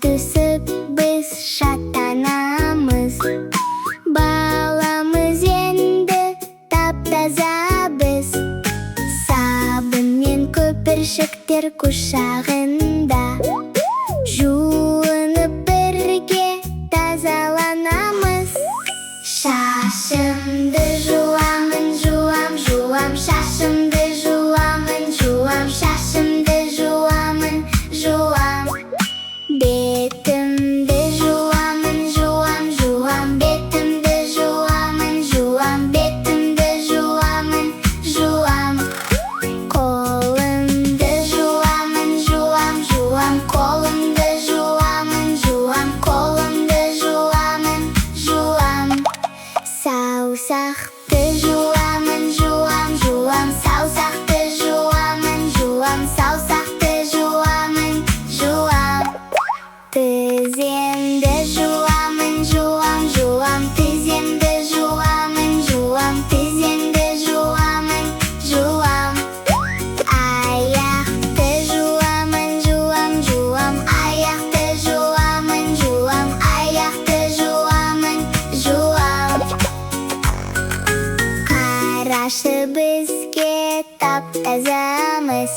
Şahtısıp biz şatanamız. Balamız endi taptaza biz. Sabun men köpürшектер кушағында. Жуынып бірге тазаланамыз. Шашымды жуамын, жуам, шашымды жуамын, шашымды жуамын, бетімді жуамын, бетімді жуамын, бетімді жуамын, қолымды жуамын, қолымды жуамын, саусақты жуамын, саусақты жуамын, саусақты жуамын, тіземді жуамын, тіземді жуамын, тіземді жуамын, аяқты жуамын, аяқты жуамын, аяқты жуамын, қарашы бізге тап-тазамыз.